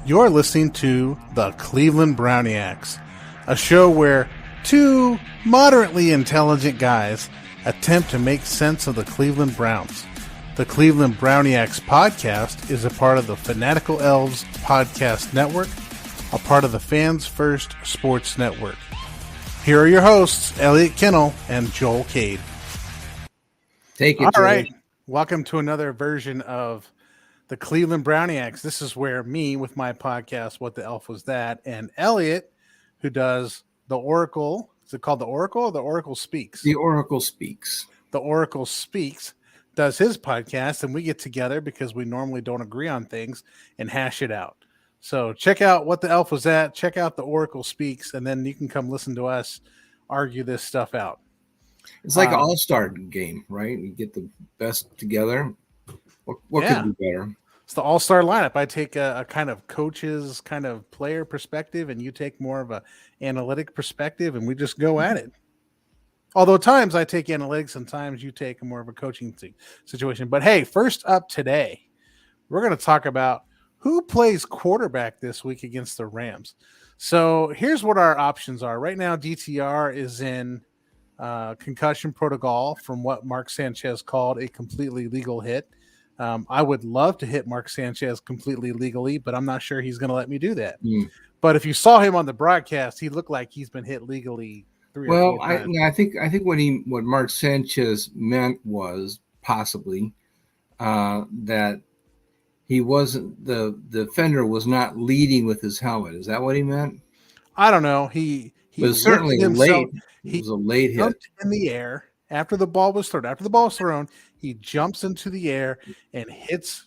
You're listening to the Cleveland Browniacs, a show where two moderately intelligent guys attempt to make sense of the Cleveland Browns. The Cleveland Browniacs podcast is a part of the Fanatical Elves podcast network, a part of the Fans First Sports Network. Here are your hosts, Elliot Kennel and Joel Cade. Take it, All Joel. right. Welcome to another version of the Cleveland Browniacs. This is where me, with my podcast, What the Elf Was That, and Elliot, who does the Oracle. Is it called the Oracle or the Oracle Speaks? The Oracle Speaks. The Oracle Speaks does his podcast, and we get together because we normally don't agree on things and hash it out. So check out What the Elf Was That, check out the Oracle Speaks, and then you can come listen to us argue this stuff out. It's like an all-star game, right? You get the best together. What could be better? It's the all-star lineup. I take a kind of coach's kind of player perspective, and you take more of a analytic perspective, and we just go at it. Although at times I take analytics, and times you take more of a coaching situation. But hey, first up today, we're going to talk about who plays quarterback this week against the Rams. So here's what our options are. Right now, DTR is in concussion protocol from what Mark Sanchez called a completely legal hit. I would love to hit Mark Sanchez completely legally, but I'm not sure he's going to let me do that. But if you saw him on the broadcast, he looked like he's been hit legally three or four times. I think what Mark Sanchez meant was possibly that he wasn't the defender was not leading with his helmet. Is that what he meant? I don't know. He was certainly late. It was a late hit in the air after the ball was thrown. After the ball was thrown, he jumps into the air and hits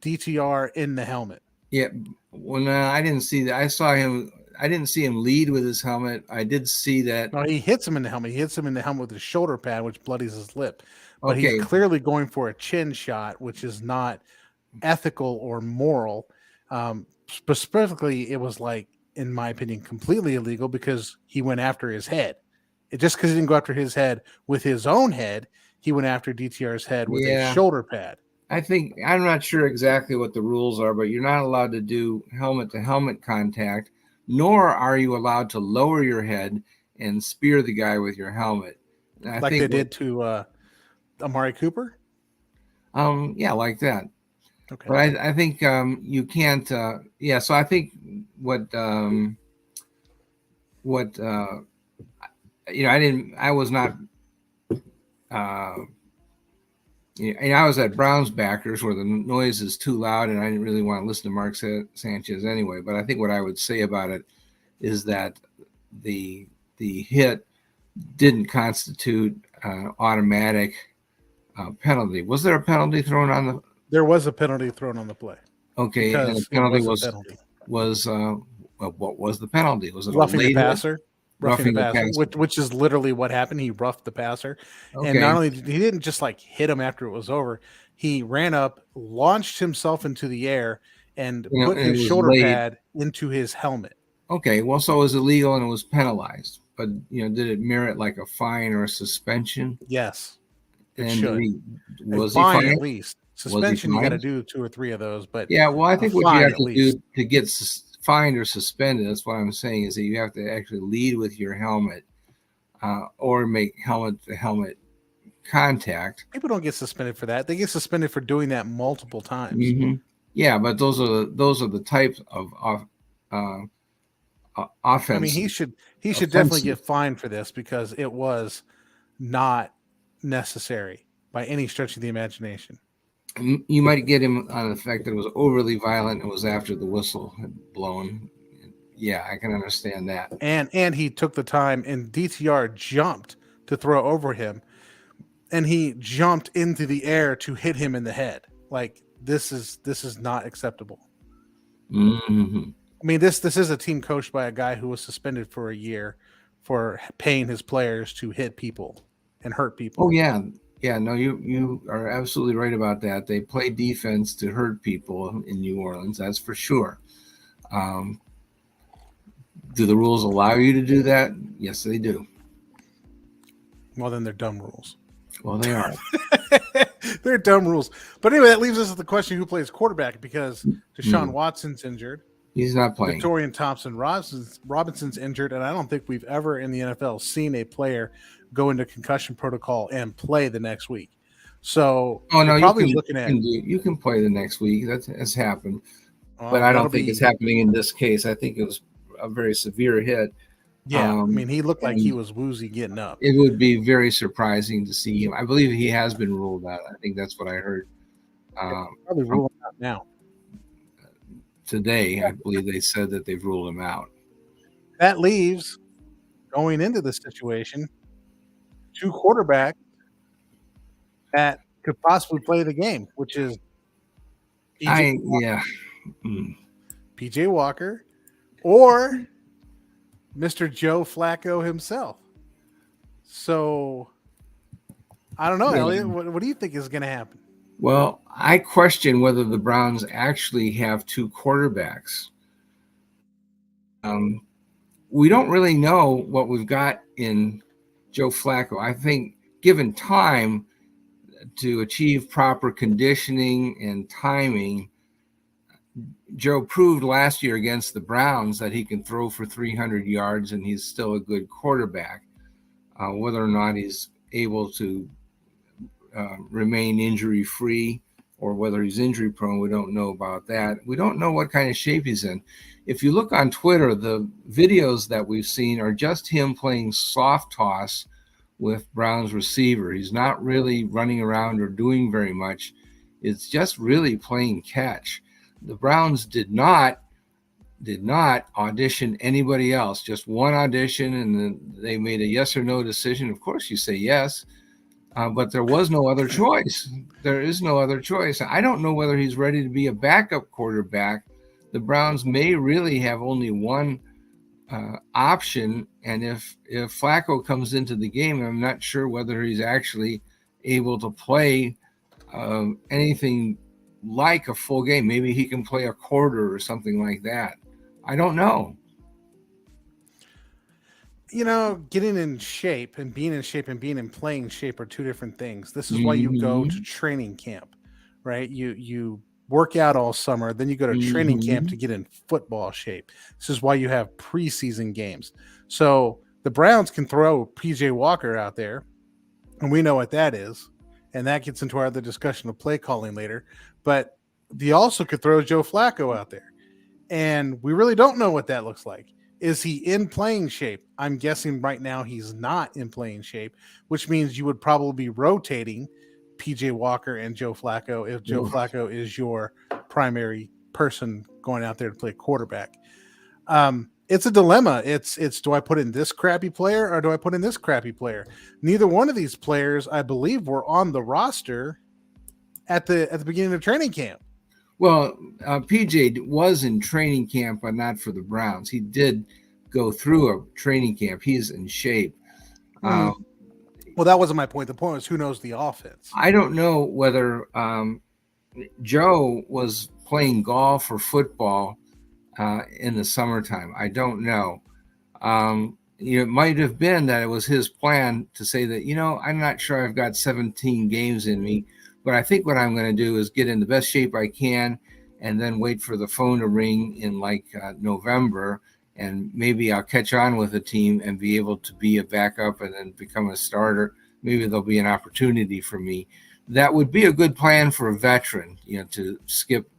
DTR in the helmet. Yeah. Well, no, I didn't see that. I didn't see him lead with his helmet. I did see that. No, he hits him in the helmet. He hits him in the helmet with his shoulder pad, which bloodies his lip. But he's clearly going for a chin shot, which is not ethical or moral. Specifically, it was like, in my opinion, completely illegal because he went after his head. Just because he didn't go after his head with his own head, he went after DTR's head with a shoulder pad. I'm not sure exactly what the rules are, but you're not allowed to do helmet-to-helmet contact, nor are you allowed to lower your head and spear the guy with your helmet. Like they did to Amari Cooper? Yeah, like that. Okay. But I think you can't. So I think I was not. I was at Browns backers where the noise is too loud, and I didn't really want to listen to Mark Sanchez anyway. But I think what I would say about it is that the hit didn't constitute automatic penalty. Was there a penalty thrown on the? There was a penalty thrown on the play. Okay, and the penalty was what was the penalty? Was it roughing the passer? Roughing the passer, which is literally what happened. He roughed the passer. Okay. And not only he didn't just like hit him after it was over, he ran up, launched himself into the air, and put his shoulder pad into his helmet. Okay, well, so it was illegal and it was penalized. But did it merit like a fine or a suspension? Yes, it and should. Was fine he fined? At least suspension? You got to do 2 or 3 of those. But yeah, well, I think what you have to do to get fined or suspended, that's what I'm saying, is that you have to actually lead with your helmet or make helmet-to-helmet contact. People don't get suspended for that. They get suspended for doing that multiple times. Mm-hmm. Yeah, but those are the types of offense. I mean, he should definitely get fined for this because it was not necessary by any stretch of the imagination. You might get him on the fact that it was overly violent and was after the whistle had blown. Yeah, I can understand that. And he took the time, and DTR jumped to throw over him, and he jumped into the air to hit him in the head. Like this is not acceptable. Mm-hmm. I mean, this is a team coached by a guy who was suspended for a year for paying his players to hit people and hurt people. Oh yeah. Yeah, no, you are absolutely right about that. They play defense to hurt people in New Orleans, that's for sure. Do the rules allow you to do that? Yes, they do. Well, then they're dumb rules. Well, they are. They're dumb rules. But anyway, that leaves us with the question, who plays quarterback? Because Deshaun Watson's injured. He's not playing. Victorian Thompson Robinson's injured, and I don't think we've ever in the NFL seen a player go into concussion protocol and play the next week. So Oh no, we're probably looking at you can play the next week. That has happened, but I don't think it's happening in this case. I think it was a very severe hit. Yeah, I mean, he looked like he was woozy getting up. It would be very surprising to see him. I believe he has been ruled out. I think that's what I heard. Probably ruled out now. Today, I believe they said that they've ruled him out. That leaves, going into the situation, 2 quarterbacks that could possibly play the game, which is PJ Walker or Mr. Joe Flacco himself. So I don't know, Elliot. What do you think is going to happen? Well, I question whether the Browns actually have 2 quarterbacks. We don't really know what we've got in Joe Flacco. I think given time to achieve proper conditioning and timing, Joe proved last year against the Browns that he can throw for 300 yards and he's still a good quarterback. Whether or not he's able to remain injury-free or whether he's injury-prone, we don't know about that. We don't know what kind of shape he's in. If you look on Twitter, the videos that we've seen are just him playing soft toss with Brown's receiver. He's not really running around or doing very much. It's just really playing catch. The Browns did not audition anybody else, just one audition, and then they made a yes or no decision. Of course, you say yes. But there was no other choice. There is no other choice. I don't know whether he's ready to be a backup quarterback. The Browns may really have only one option. And if Flacco comes into the game, I'm not sure whether he's actually able to play anything like a full game. Maybe he can play a quarter or something like that. I don't know. You know, getting in shape and being in shape and being in playing shape are 2 different things. This is why you go to training camp, right? You work out all summer, then you go to training camp to get in football shape. This is why you have preseason games. So the Browns can throw PJ Walker out there, and we know what that is. And that gets into our other discussion of play calling later. But they also could throw Joe Flacco out there. And we really don't know what that looks like. Is he in playing shape? I'm guessing right now he's not in playing shape, which means you would probably be rotating PJ Walker and Joe Flacco if Joe Flacco is your primary person going out there to play quarterback. It's a dilemma. It's do I put in this crappy player or do I put in this crappy player? Neither one of these players, I believe, were on the roster at the beginning of training camp. Well, PJ was in training camp, but not for the Browns. He did go through a training camp. He's in shape. Well, that wasn't my point. The point was who knows the offense. I don't know whether Joe was playing golf or football in the summertime. I don't know. It might have been that it was his plan to say that, I'm not sure I've got 17 games in me. But I think what I'm going to do is get in the best shape I can and then wait for the phone to ring in November. And maybe I'll catch on with the team and be able to be a backup and then become a starter. Maybe there'll be an opportunity for me. That would be a good plan for a veteran, to skip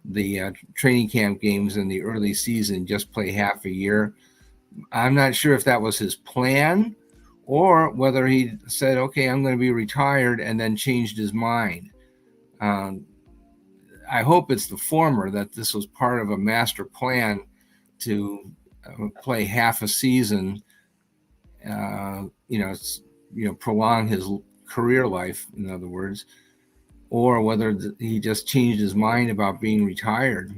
the training camp games in the early season, just play half a year. I'm not sure if that was his plan, or whether he said, okay, I'm going to be retired and then changed his mind. I hope it's the former, that this was part of a master plan to play half a season, prolong his career life, in other words, or whether he just changed his mind about being retired.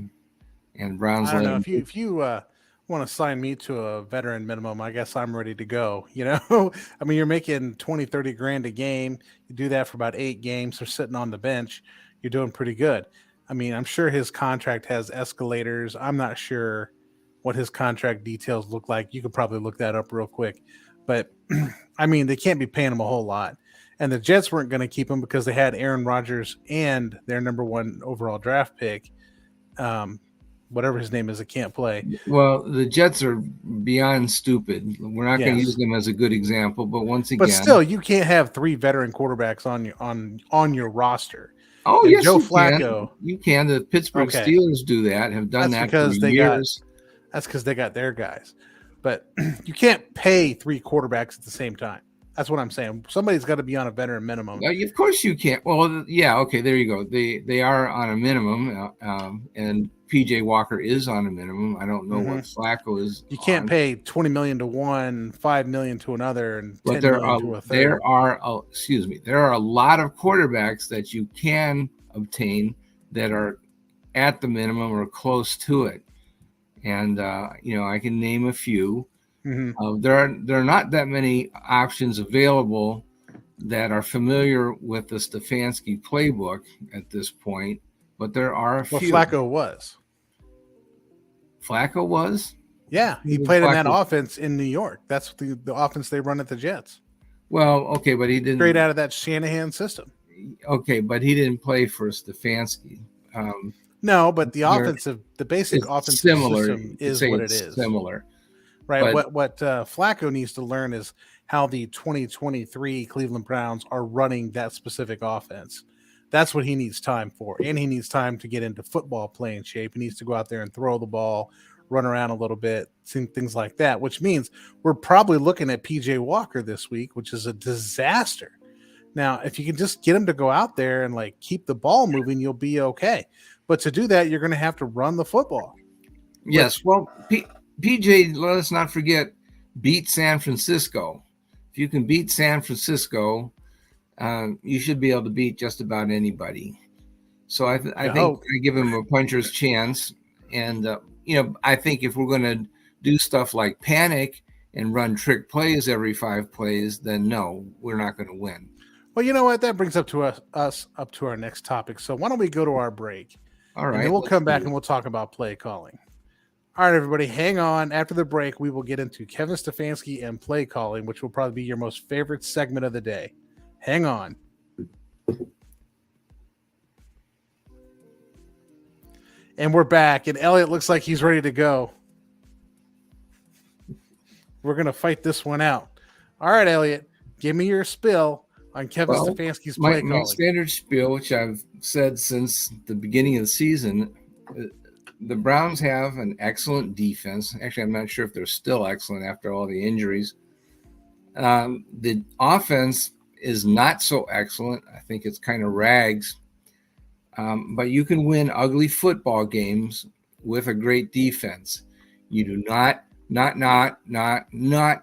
And Browns, I don't know if you want to sign me to a veteran minimum, I guess I'm ready to go. I mean, you're making 20, 30 grand a game. You do that for about 8 games or sitting on the bench. You're doing pretty good. I mean, I'm sure his contract has escalators. I'm not sure what his contract details look like. You could probably look that up real quick. But I mean, they can't be paying him a whole lot. And the Jets weren't going to keep him because they had Aaron Rodgers and their number 1 overall draft pick whatever his name is that can't play. Well, the Jets are beyond stupid. We're not going to use them as a good example, but once But again, still, you can't have 3 veteran quarterbacks on your roster. oh And yes, Joe you can. Flacco, You can. The Pittsburgh okay, Steelers do that. Have done that's that for because years. they got their guys. But you can't pay 3 quarterbacks at the same time. That's what I'm saying. Somebody's got to be on a veteran minimum. Of course you can't. Well, yeah, okay, there you go. They are on a minimum, and PJ Walker is on a minimum. I don't know what Flacco is. You can't pay $20 million to one, $5 million to another, and but $10 million to a third. There are a lot of quarterbacks that you can obtain that are at the minimum or close to it, and I can name a few. There are not that many options available that are familiar with the Stefanski playbook at this point, but there are a few. Flacco was. Flacco was? Yeah, he played in that offense in New York. That's the offense they run at the Jets. Well, okay, but he didn't. Straight out of that Shanahan system. Okay, but he didn't play for Stefanski. No, but the basic offensive system is what it is. Similar. Right. But what Flacco needs to learn is how the 2023 Cleveland Browns are running that specific offense. That's what he needs time for. And he needs time to get into football playing shape. He needs to go out there and throw the ball, run around a little bit, things like that, which means we're probably looking at PJ Walker this week, which is a disaster. Now, if you can just get him to go out there and like keep the ball moving, you'll be okay. But to do that, you're going to have to run the football. Yes. Well, PJ, let us not forget, beat San Francisco. If you can beat San Francisco, you should be able to beat just about anybody. So I think I give him a puncher's chance. And, I think if we're going to do stuff like panic and run trick plays every 5 plays, then no, we're not going to win. Well, you know what? That brings up to us up to our next topic. So why don't we go to our break? All right. And then we'll come back and we'll talk about play calling. All right, everybody, hang on. After the break, we will get into Kevin Stefanski and play calling, which will probably be your most favorite segment of the day. Hang on. And we're back, and Elliot looks like he's ready to go. We're going to fight this one out. All right, Elliot, give me your spill on Kevin Stefanski's play calling. My standard spiel, which I've said since the beginning of the season, the Browns have an excellent defense. Actually, I'm not sure if they're still excellent after all the injuries. The offense is not so excellent. I think it's kind of rags. But you can win ugly football games with a great defense. You do not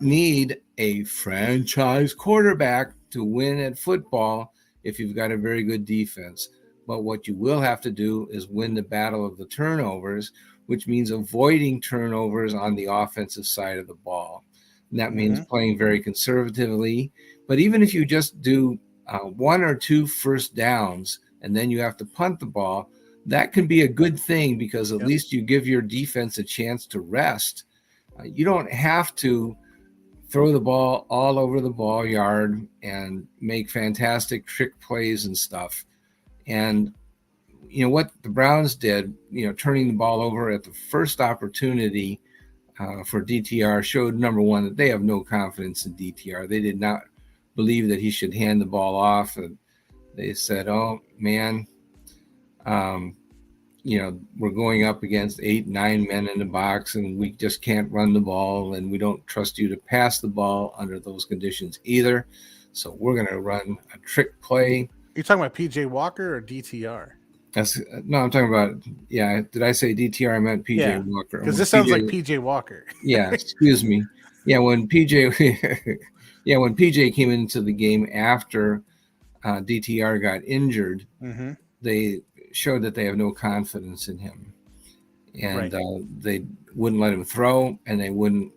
need a franchise quarterback to win at football if you've got a very good defense. But what you will have to do is win the battle of the turnovers, which means avoiding turnovers on the offensive side of the ball. And that means playing very conservatively. But even if you just do 1 or 2 first downs and then you have to punt the ball, that can be a good thing because at least you give your defense a chance to rest. You don't have to throw the ball all over the ball yard and make fantastic trick plays and stuff. And, what the Browns did, turning the ball over at the first opportunity for DTR showed, number one, that they have no confidence in DTR. They did not believe that he should hand the ball off. And they said, oh, man, we're going up against 8, 9 men in the box, and we just can't run the ball, and we don't trust you to pass the ball under those conditions either. So we're going to run a trick play. You're talking about PJ Walker or DTR? No, I'm talking about, did I say DTR? I meant PJ Walker. Because this sounds like PJ Walker. Yeah, excuse me. Yeah, when PJ came into the game after DTR got injured, they showed that they have no confidence in him. And they wouldn't let him throw, and they wouldn't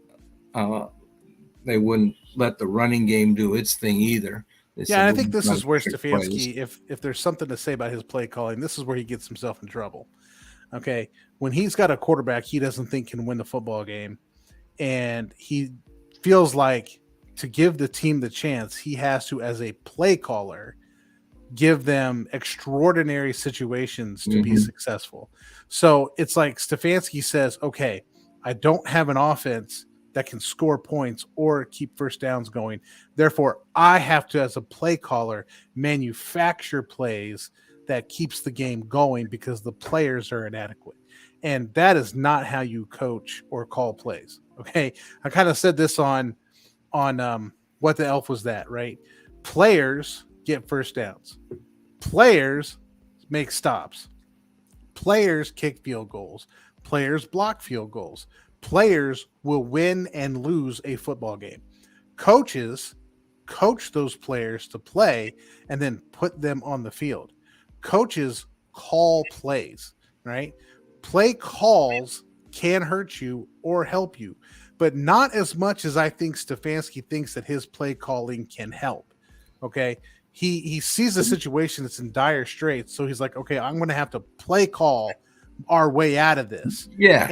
let the running game do its thing either. And I think this is where Stefanski, if there's something to say about his play calling, this is where he gets himself in trouble. Okay, when he's got a quarterback he doesn't think can win the football game, and he feels like to give the team the chance, he has to, as a play caller, give them extraordinary situations to be Mhm. successful. So it's like Stefanski says, okay, I don't have an offense that can score points or keep first downs going. Therefore, I have to, as a play caller, manufacture plays that keeps the game going because the players are inadequate. And that is not how you coach or call plays. Okay. I kind of said this on what the elf was that, right? Players get first downs. Players make stops. Players kick field goals. Players block field goals. Players will win and lose a football game. Coaches coach those players to play and then put them on the field. Coaches call plays, right? Play calls can hurt you or help you, but not as much as I think Stefanski thinks that his play calling can help. Okay. He sees a situation that's in dire straits, so he's like, okay, I'm going to have to play call our way out of this. Yeah.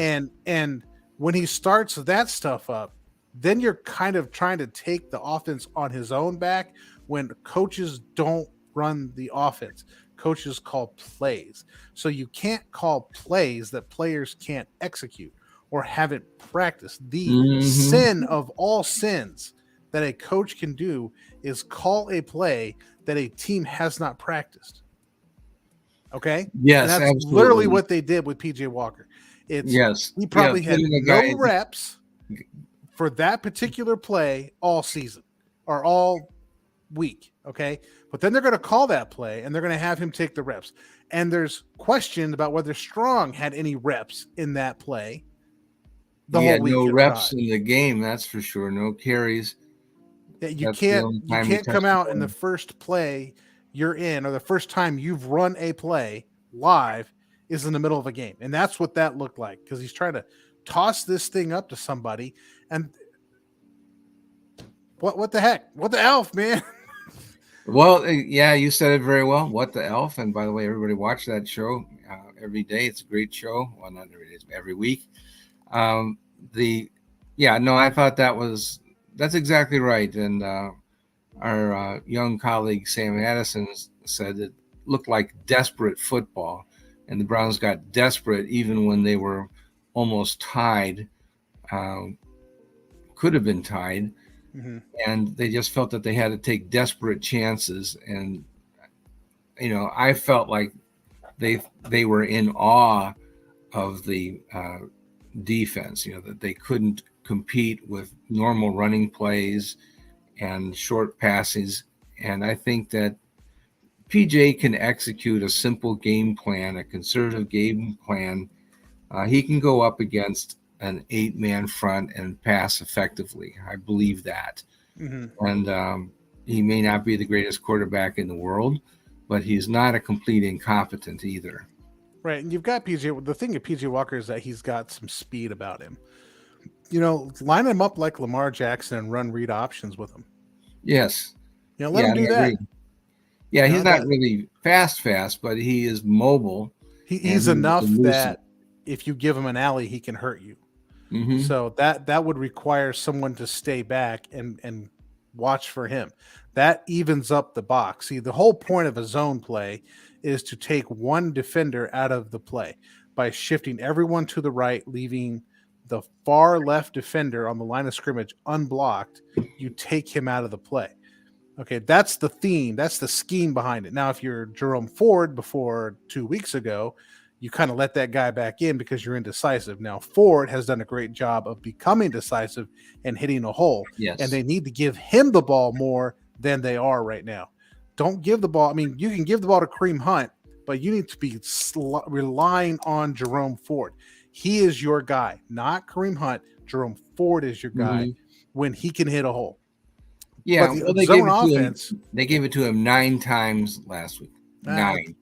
And when he starts that stuff up, then you're kind of trying to take the offense on his own back when coaches don't run the offense. Coaches call plays. So you can't call plays that players can't execute or haven't practiced. The Mhm. sin of all sins that a coach can do is call a play that a team has not practiced. Okay? And Yes, that's literally absolutely. what they did with PJ Walker. It's Yes. he Yeah, probably had putting a no guy. reps for that particular play all season or all week. Okay. But then they're going to call that play and they're going to have him take the reps. And there's question about whether Strong had any reps in that play the He whole had no week or reps not. in the game, that's for sure. No carries. Yeah, you That's the can't only you time he can't come touched the out in ball. the first play you're in or the first time you've run a play live is in the middle of a game. And that's what that looked like because he's trying to toss this thing up to somebody and what the heck? What the elf, man? Well, yeah, you said it very well. What the Elf? And by the way, everybody watch that show every day. It's a great show. Well, not every day, it's every week. Um, the Yeah, no, I thought that's exactly right. And our young colleague Sam Addison said it looked like desperate football, and the Browns got desperate even when they were almost tied. Um, could have been tied, Mhm. and they just felt that they had to take desperate chances. And I felt like they were in awe of the defense. That they couldn't compete with normal running plays and short passes. And I think that PJ can execute a simple game plan, a conservative game plan. He can go up against an 8-man front and pass effectively. I believe that. Mhm. And he may not be the greatest quarterback in the world, but he's not a complete incompetent either. Right. And you've got PJ. The thing of PJ Walker is that he's got some speed about him. Line him up like Lamar Jackson and run read options with him. Yes. Let Yeah, him I do that. agree. Yeah, he's not That really fast, but he is mobile and he's he's enough elusive. that if you give him an alley, he can hurt you. Mm-hmm. So that would require someone to stay back and watch for him. That evens up the box. See, the whole point of a zone play is to take one defender out of the play by shifting everyone to the right, leaving the far left defender on the line of scrimmage unblocked. You take him out of the play. Okay, that's the theme. That's the scheme behind it. Now, if you're Jerome Ford before 2 weeks ago, you kind of let that guy back in because you're indecisive. Now, Ford has done a great job of becoming decisive and hitting a hole, and Yes. they need to give him the ball more than they are right now. Don't give the ball. I mean, you can give the ball to Kareem Hunt, but you need to be relying on Jerome Ford. He is your guy, not Kareem Hunt. Jerome Ford is your guy Mm-hmm. when he can hit a hole. But Yeah. the Well, they gave zone it to him. offense, They gave it to him 9 times last week. uh, Nine.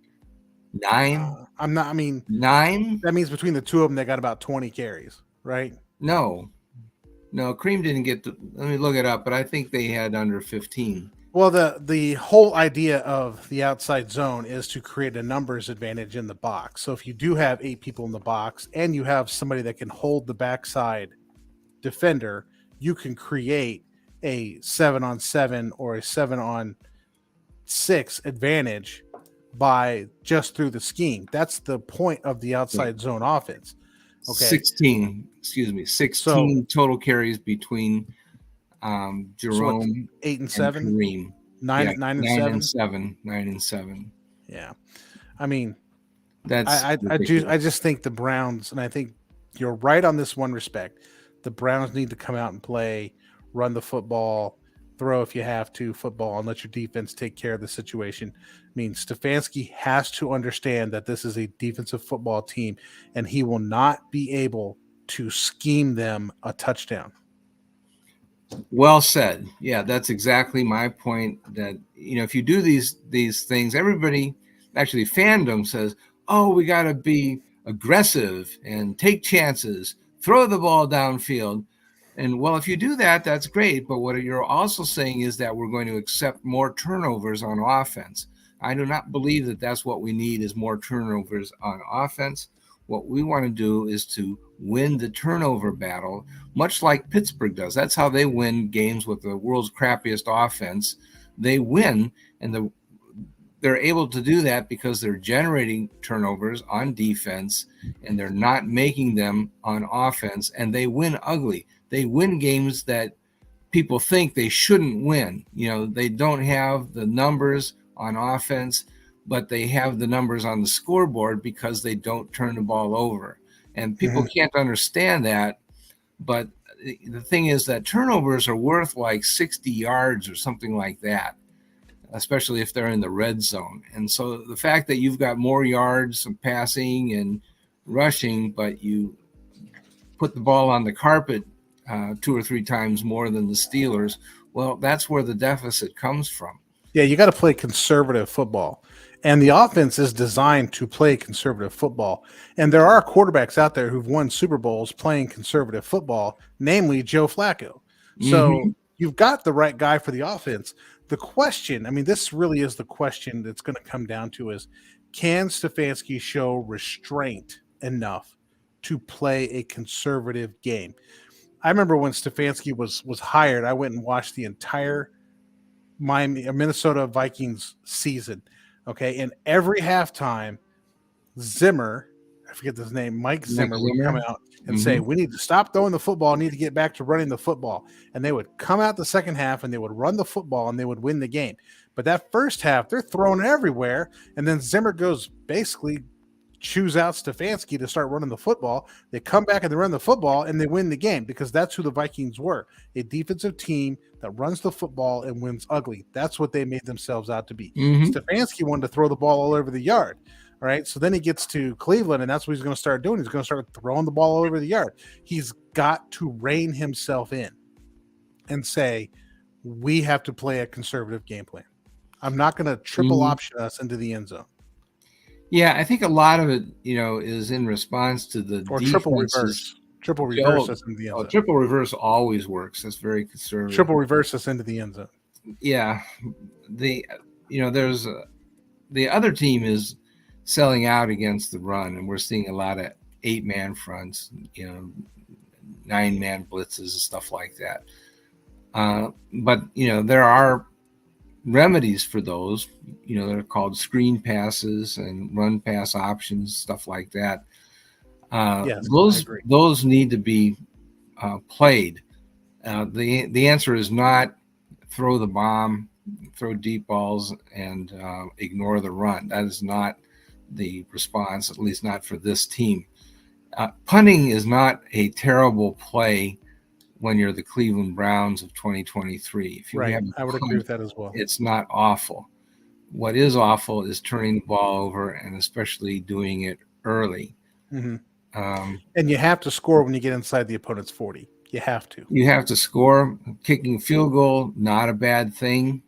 Nine. I'm not. I mean, Nine. that means between the two of them, they got about 20 carries, right? No. No. Cream didn't get. Let me look it up, but I think they had under 15. Well, the whole idea of the outside zone is to create a numbers advantage in the box. So if you do have 8 people in the box and you have somebody that can hold the backside defender, you can create a 7-on-7 or a 7-on 6 advantage by just through the scheme. That's the point of the outside zone offense. Okay. 16 So total carries between what, Jerome 8 and and 7, Kareem. 9 Yeah, 9 and 9 and 7. 7, 9 and 7. Yeah. I mean, That's I ridiculous. just think the Browns, and I think you're right on this one respect. The Browns need to come out and play, run the football, throw if you have to, football, and let your defense take care of the situation. I mean, Stefanski has to understand that this is a defensive football team, and he will not be able to scheme them a touchdown. Well said. Yeah, that's exactly my point. That if you do these things, everybody, actually fandom says, "Oh, we got to be aggressive and take chances, throw the ball downfield." And well, if you do that, that's great. But what you're also saying is that we're going to accept more turnovers on offense. I do not believe that that's what we need is more turnovers on offense. What we want to do is to win the turnover battle, much like Pittsburgh does. That's how they win games with the world's crappiest offense. They win, and they're able to do that because they're generating turnovers on defense and they're not making them on offense, and they win ugly. They win games that people think they shouldn't win. They don't have the numbers on offense, but they have the numbers on the scoreboard because they don't turn the ball over. And people can't understand that. But the thing is that turnovers are worth like 60 yards or something like that, especially if they're in the red zone. And so the fact that you've got more yards of passing and rushing, but you put the ball on the carpet 2 or 3 times more than the Steelers, well, that's where the deficit comes from. Yeah, you got to play conservative football. And the offense is designed to play conservative football. And there are quarterbacks out there who've won Super Bowls playing conservative football, namely Joe Flacco. So you've got the right guy for the offense. The question, I mean, this really is the question that's going to come down to is, can Stefanski show restraint enough to play a conservative game? I remember when Stefanski was hired, I went and watched the entire Minnesota Vikings season. Okay. And every halftime, Zimmer, I forget his name, Mike Zimmer would come out and say, we need to stop throwing the football, need to get back to running the football. And they would come out the second half and they would run the football and they would win the game. But that first half, they're thrown everywhere. And then Zimmer goes basically choose out Stefanski to start running the football. They come back and they run the football and they win the game because that's who the Vikings were, a defensive team that runs the football and wins ugly. That's what they made themselves out to be. Stefanski wanted to throw the ball all over the yard. All right. So then he gets to Cleveland and that's what he's going to start doing. He's going to start throwing the ball all over the yard. He's got to rein himself in and say, we have to play a conservative game plan. I'm not going to triple option us into the end zone. Yeah, I think a lot of it, is in response to the triple reverse. Triple reverse us into the end zone. Triple reverse always works. That's very conservative. Triple reverse us into the end zone. Yeah, there's the other team is selling out against the run, and we're seeing a lot of 8-man fronts, 9-man blitzes and stuff like that. But there are remedies for those. They're called screen passes and run pass options, stuff like that. Yes, those need to be played. The answer is not throw the bomb, throw deep balls, and ignore the run. That is not the response, at least not for this team. Punting is not a terrible play when you're the Cleveland Browns of 2023. If you right, have I would agree with that as well. It's not awful. What is awful is turning the ball over, and especially doing it early. And you have to score when you get inside the opponent's 40. You have to. You have to score. Kicking a field goal, not a bad thing.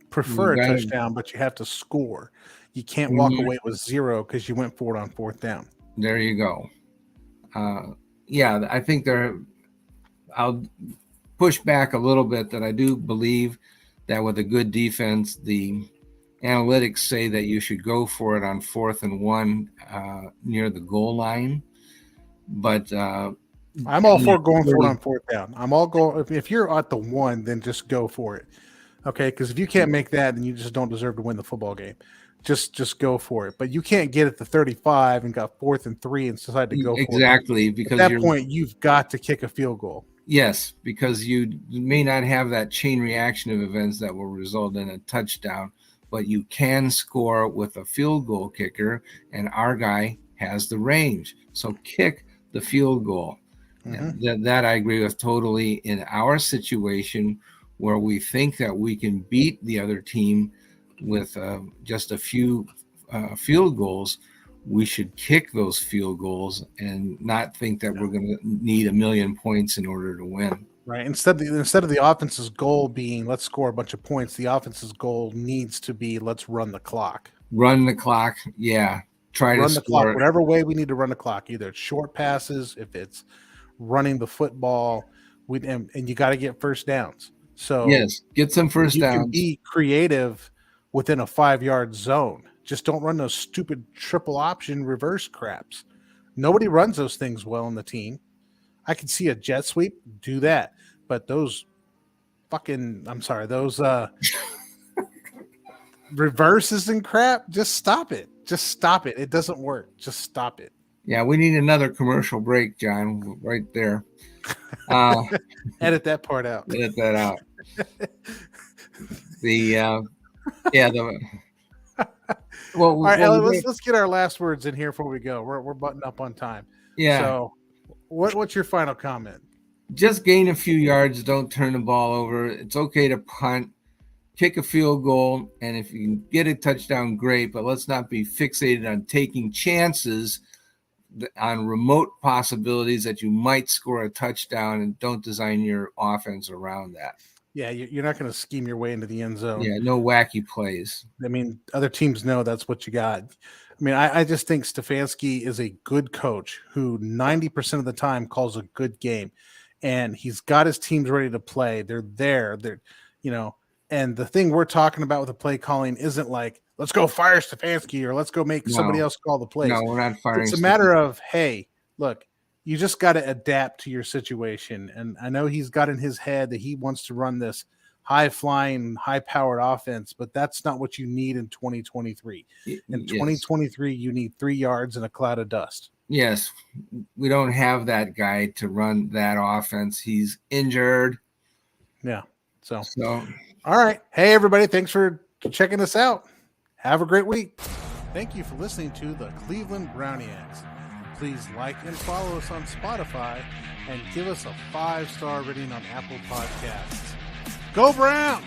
Prefer a touchdown, but you have to score. You can't walk away with 0 because you went for it on 4th down. There you go. I think I'll push back a little bit that I do believe that with a good defense, the analytics say that you should go for it on 4th and 1 near the goal line. But I'm all for going for it on 4th down. I'm all going. If you're at the 1, then just go for it. Okay, because if you can't make that, then you just don't deserve to win the football game. Just go for it. But you can't get it to 35 and got 4th and 3 and decide to go for it. Exactly, At because that point, you've got to kick a field goal. Yes, because you may not have that chain reaction of events that will result in a touchdown, but you can score with a field goal kicker, and our guy has the range. So kick the field goal. That I agree with totally. In our situation where we think that we can beat the other team with just a few field goals, we should kick those field goals and not think that we're going to need 1,000,000 points in order to win. Right. Instead of the offense's goal being let's score a bunch of points, the offense's goal needs to be let's run the clock. Run the clock. Yeah. Try run to the score. Clock, whatever way we need to run the clock. Either it's short passes, if it's running the football, and you got to get first downs. So yes, get some first downs. You can be creative within a 5-yard zone. Just don't run those stupid triple option reverse craps. Nobody runs those things well in the team. I can see a jet sweep, do that. But those reverses and crap, just stop it. Just stop it. It doesn't work. Just stop it. Yeah, we need another commercial break, John, right there. Edit that part out. Edit that out. Well, all right, Elliot, let's get our last words in here before we go. We're buttoned up on time. Yeah. So, what's your final comment? Just gain a few yards. Don't turn the ball over. It's okay to punt, kick a field goal, and if you can get a touchdown, great. But let's not be fixated on taking chances on remote possibilities that you might score a touchdown, and don't design your offense around that. Yeah, you're not going to scheme your way into the end zone. Yeah, no wacky plays. I mean, other teams know that's what you got. I mean, I just think Stefanski is a good coach who 90% of the time calls a good game, and he's got his teams ready to play. They're there. And the thing we're talking about with the play calling isn't like, let's go fire Stefanski or let's go make somebody else call the plays. No, we're not firing. It's a matter of, hey, look, you just got to adapt to your situation. And I know he's got in his head that he wants to run this high-flying, high-powered offense, but that's not what you need in 2023. In 2023, you need 3 yards and a cloud of dust. Yes, we don't have that guy to run that offense. He's injured. Yeah. So all right. Hey, everybody. Thanks for checking us out. Have a great week. Thank you for listening to the Cleveland Browniacs. Please like and follow us on Spotify and give us a 5-star rating on Apple Podcasts. Go Browns!